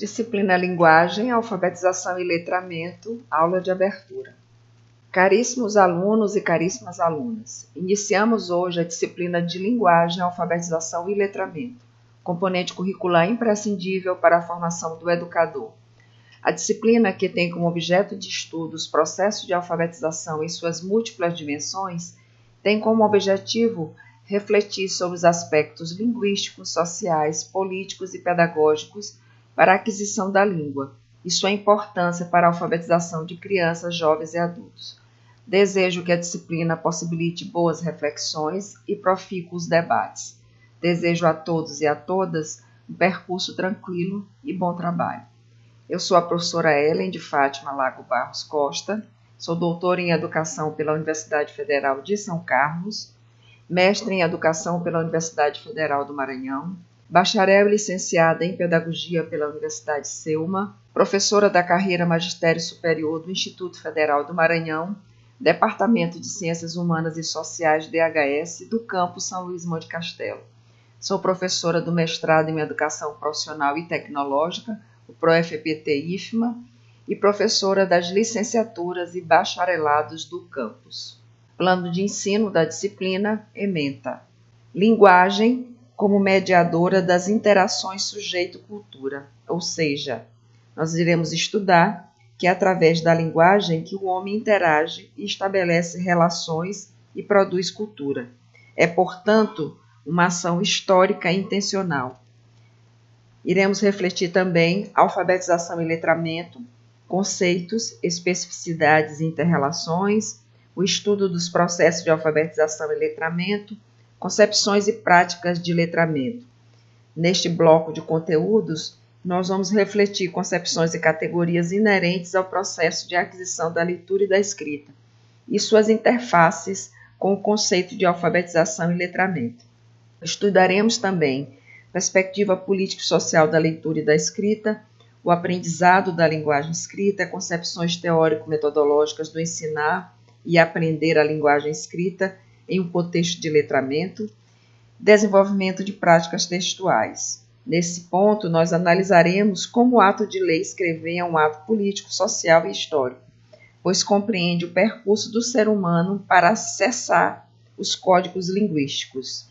Disciplina Linguagem, Alfabetização e Letramento, aula de abertura. Caríssimos alunos e caríssimas alunas, iniciamos hoje a disciplina de Linguagem, Alfabetização e Letramento, componente curricular imprescindível para a formação do educador. A disciplina, que tem como objeto de estudo os processos de alfabetização em suas múltiplas dimensões, tem como objetivo refletir sobre os aspectos linguísticos, sociais, políticos e pedagógicos para a aquisição da língua e sua importância para a alfabetização de crianças, jovens e adultos. Desejo que a disciplina possibilite boas reflexões e profícuos debates. Desejo a todos e a todas um percurso tranquilo e bom trabalho. Eu sou a professora Ellen de Fátima Lago Barros Costa, sou doutora em Educação pela Universidade Federal de São Carlos, mestre em Educação pela Universidade Federal do Maranhão, bacharel e licenciada em Pedagogia pela Universidade Selma, professora da carreira Magistério Superior do Instituto Federal do Maranhão, Departamento de Ciências Humanas e Sociais DHS do campus São Luís Monte Castelo. Sou professora do mestrado em Educação Profissional e Tecnológica, o ProFPT-IFMA, e professora das licenciaturas e bacharelados do campus. Plano de ensino da disciplina ementa. Linguagem como mediadora das interações sujeito-cultura, ou seja, nós iremos estudar que é através da linguagem que o homem interage e estabelece relações e produz cultura. É, portanto, uma ação histórica e intencional. Iremos refletir também alfabetização e letramento, conceitos, especificidades e inter-relações, o estudo dos processos de alfabetização e letramento, concepções e práticas de letramento. Neste bloco de conteúdos, nós vamos refletir concepções e categorias inerentes ao processo de aquisição da leitura e da escrita, e suas interfaces com o conceito de alfabetização e letramento. Estudaremos também perspectiva político-social da leitura e da escrita, o aprendizado da linguagem escrita, concepções teórico-metodológicas do ensinar e aprender a linguagem escrita em um contexto de letramento, desenvolvimento de práticas textuais. Nesse ponto, nós analisaremos como o ato de ler e escrever é um ato político, social e histórico, pois compreende o percurso do ser humano para acessar os códigos linguísticos.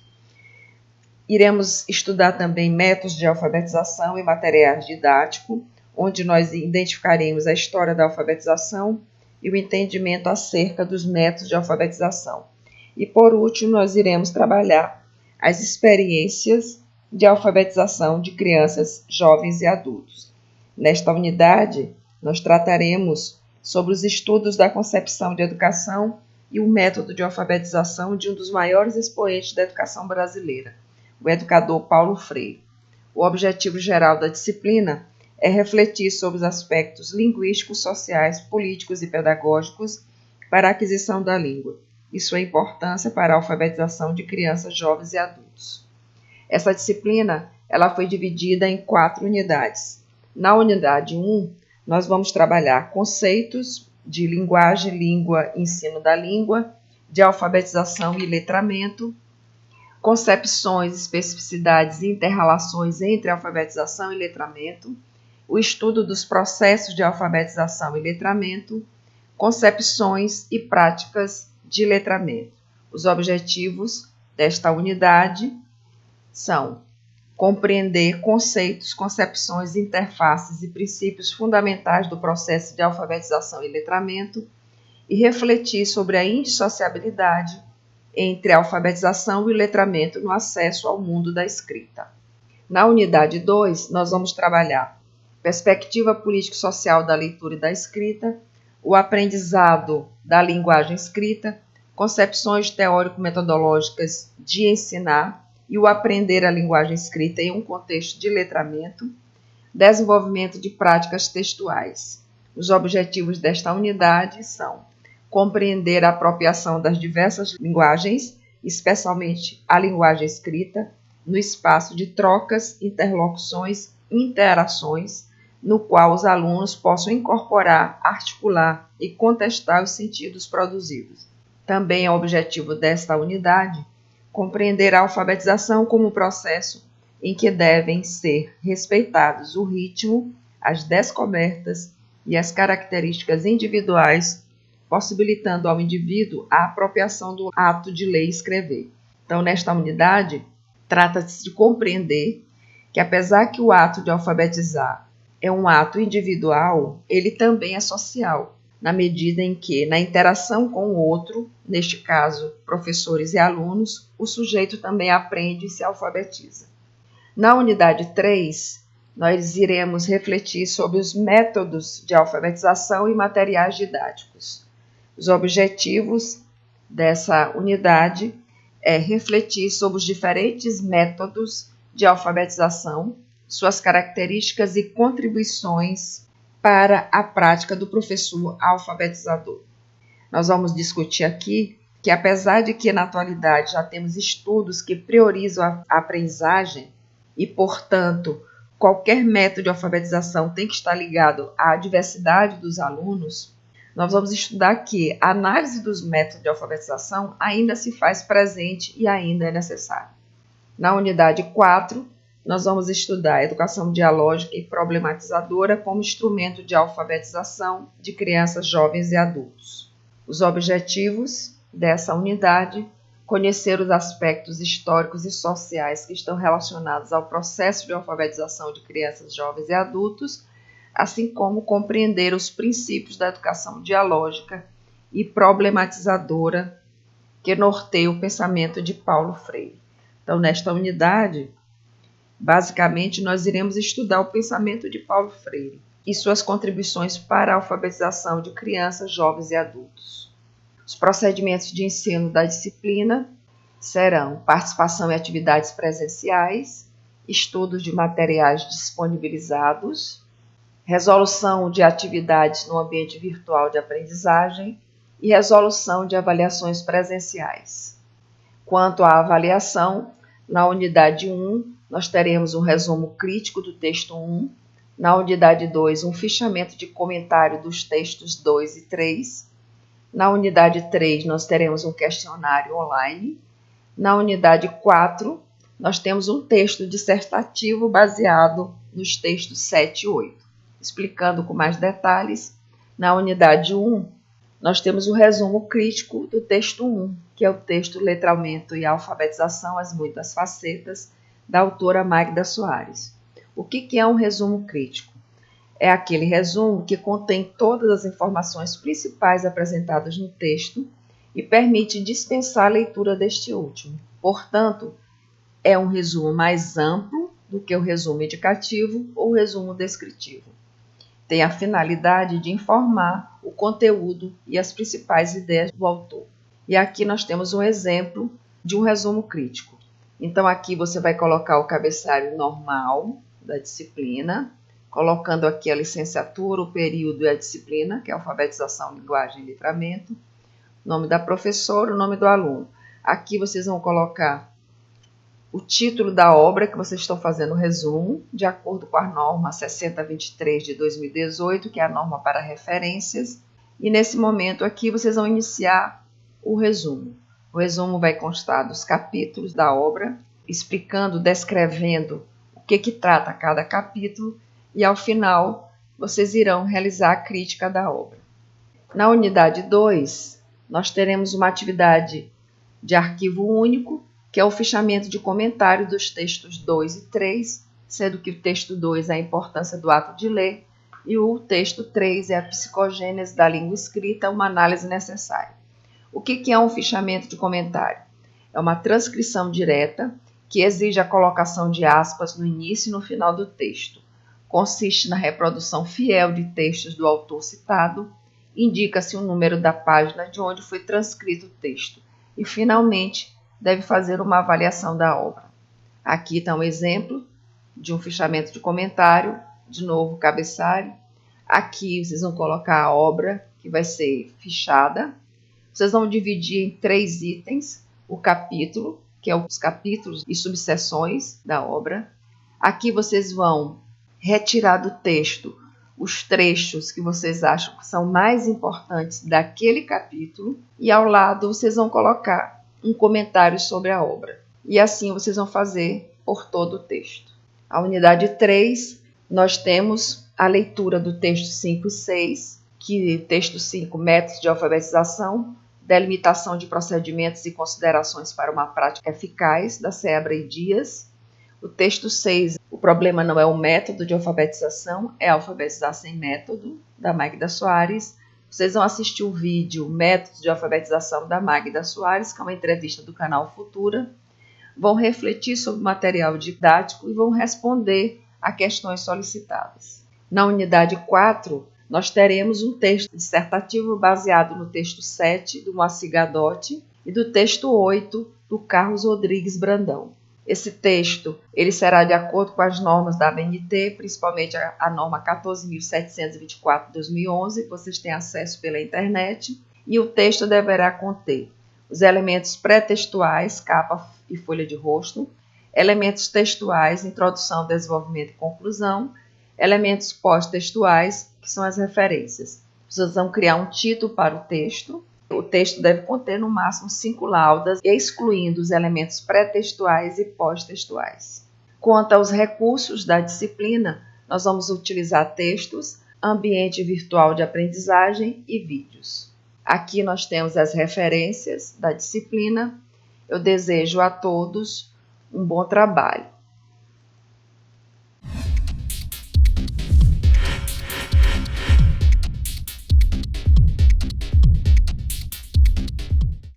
Iremos estudar também métodos de alfabetização e materiais didáticos, onde nós identificaremos a história da alfabetização e o entendimento acerca dos métodos de alfabetização. E, por último, nós iremos trabalhar as experiências de alfabetização de crianças, jovens e adultos. Nesta unidade, nós trataremos sobre os estudos da concepção de educação e o método de alfabetização de um dos maiores expoentes da educação brasileira, o educador Paulo Freire. O objetivo geral da disciplina é refletir sobre os aspectos linguísticos, sociais, políticos e pedagógicos para a aquisição da língua e sua importância para a alfabetização de crianças, jovens e adultos. Essa disciplina ela foi dividida em 4 unidades. Na unidade 1, nós vamos trabalhar conceitos de linguagem, língua, ensino da língua, de alfabetização e letramento, concepções, especificidades e inter-relações entre alfabetização e letramento, o estudo dos processos de alfabetização e letramento, concepções e práticas de letramento. Os objetivos desta unidade são compreender conceitos, concepções, interfaces e princípios fundamentais do processo de alfabetização e letramento e refletir sobre a indissociabilidade entre a alfabetização e o letramento no acesso ao mundo da escrita. Na unidade 2, nós vamos trabalhar perspectiva político-social da leitura e da escrita, o aprendizado da linguagem escrita, concepções teórico-metodológicas de ensinar e o aprender a linguagem escrita em um contexto de letramento, desenvolvimento de práticas textuais. Os objetivos desta unidade são compreender a apropriação das diversas linguagens, especialmente a linguagem escrita, no espaço de trocas, interlocuções, interações, no qual os alunos possam incorporar, articular e contestar os sentidos produzidos. Também é o objetivo desta unidade compreender a alfabetização como processo em que devem ser respeitados o ritmo as descobertas e as características individuais, possibilitando ao indivíduo a apropriação do ato de ler e escrever. Então, nesta unidade, trata-se de compreender que, apesar que o ato de alfabetizar é um ato individual, ele também é social, na medida em que, na interação com o outro, neste caso, professores e alunos, o sujeito também aprende e se alfabetiza. Na unidade 3, nós iremos refletir sobre os métodos de alfabetização e materiais didáticos. Os objetivos dessa unidade é refletir sobre os diferentes métodos de alfabetização, suas características e contribuições para a prática do professor alfabetizador. Nós vamos discutir aqui que, apesar de que na atualidade já temos estudos que priorizam a aprendizagem e, portanto, qualquer método de alfabetização tem que estar ligado à diversidade dos alunos, nós vamos estudar que a análise dos métodos de alfabetização ainda se faz presente e ainda é necessária. Na unidade 4, nós vamos estudar a educação dialógica e problematizadora como instrumento de alfabetização de crianças, jovens e adultos. Os objetivos dessa unidade: conhecer os aspectos históricos e sociais que estão relacionados ao processo de alfabetização de crianças, jovens e adultos, assim como compreender os princípios da educação dialógica e problematizadora que norteia o pensamento de Paulo Freire. Então, nesta unidade, basicamente, nós iremos estudar o pensamento de Paulo Freire e suas contribuições para a alfabetização de crianças, jovens e adultos. Os procedimentos de ensino da disciplina serão participação em atividades presenciais, estudos de materiais disponibilizados, resolução de atividades no ambiente virtual de aprendizagem e resolução de avaliações presenciais. Quanto à avaliação, na unidade 1, nós teremos um resumo crítico do texto 1, na unidade 2, um fichamento de comentário dos textos 2 e 3, na unidade 3, nós teremos um questionário online, na unidade 4, nós temos um texto dissertativo baseado nos textos 7 e 8. Explicando com mais detalhes, na unidade 1, nós temos o resumo crítico do texto 1, que é o texto Letramento e Alfabetização, as muitas facetas, da autora Magda Soares. O que é um resumo crítico? É aquele resumo que contém todas as informações principais apresentadas no texto e permite dispensar a leitura deste último. Portanto, é um resumo mais amplo do que o resumo indicativo ou resumo descritivo. Tem a finalidade de informar o conteúdo e as principais ideias do autor. E aqui nós temos um exemplo de um resumo crítico. Então, aqui você vai colocar o cabeçalho normal da disciplina, colocando aqui a licenciatura, o período e a disciplina, que é alfabetização, linguagem e letramento, o nome da professora, o nome do aluno. Aqui vocês vão colocar o título da obra que vocês estão fazendo o resumo, de acordo com a norma 6023 de 2018, que é a norma para referências. E nesse momento aqui vocês vão iniciar o resumo. O resumo vai constar dos capítulos da obra, explicando, descrevendo o que trata cada capítulo, e ao final vocês irão realizar a crítica da obra. Na unidade 2, nós teremos uma atividade de arquivo único, que é o fichamento de comentário dos textos 2 e 3, sendo que o texto 2 é a importância do ato de ler e o texto 3 é a psicogênese da língua escrita, uma análise necessária. O que é um fichamento de comentário? É uma transcrição direta que exige a colocação de aspas no início e no final do texto. Consiste na reprodução fiel de textos do autor citado, indica-se o número da página de onde foi transcrito o texto e, finalmente, deve fazer uma avaliação da obra. Aqui está um exemplo de um fichamento de comentário, de novo cabeçalho. Aqui vocês vão colocar a obra que vai ser fichada. Vocês vão dividir em 3 itens o capítulo, que é os capítulos e subseções da obra. Aqui vocês vão retirar do texto os trechos que vocês acham que são mais importantes daquele capítulo e ao lado vocês vão colocar um comentário sobre a obra. E assim vocês vão fazer por todo o texto. A unidade 3, nós temos a leitura do texto 5 e 6, que texto 5, métodos de alfabetização, delimitação de procedimentos e considerações para uma prática eficaz, da Seabra e Dias. O texto 6, o problema não é o método de alfabetização, é alfabetizar sem método, da Magda Soares. Vocês vão assistir o vídeo Métodos de Alfabetização da Magda Soares, que é uma entrevista do canal Futura. Vão refletir sobre o material didático e vão responder a questões solicitadas. Na unidade 4, nós teremos um texto dissertativo baseado no texto 7, do Moacir Gadotti, e do texto 8, do Carlos Rodrigues Brandão. Esse texto ele será de acordo com as normas da ABNT, principalmente a norma 14.724/2011, que vocês têm acesso pela internet, e o texto deverá conter os elementos pré-textuais, capa e folha de rosto, elementos textuais, introdução, desenvolvimento e conclusão, elementos pós-textuais, que são as referências. Vocês vão criar um título para o texto. O texto deve conter no máximo 5 laudas, excluindo os elementos pré-textuais e pós-textuais. Quanto aos recursos da disciplina, nós vamos utilizar textos, ambiente virtual de aprendizagem e vídeos. Aqui nós temos as referências da disciplina. Eu desejo a todos um bom trabalho.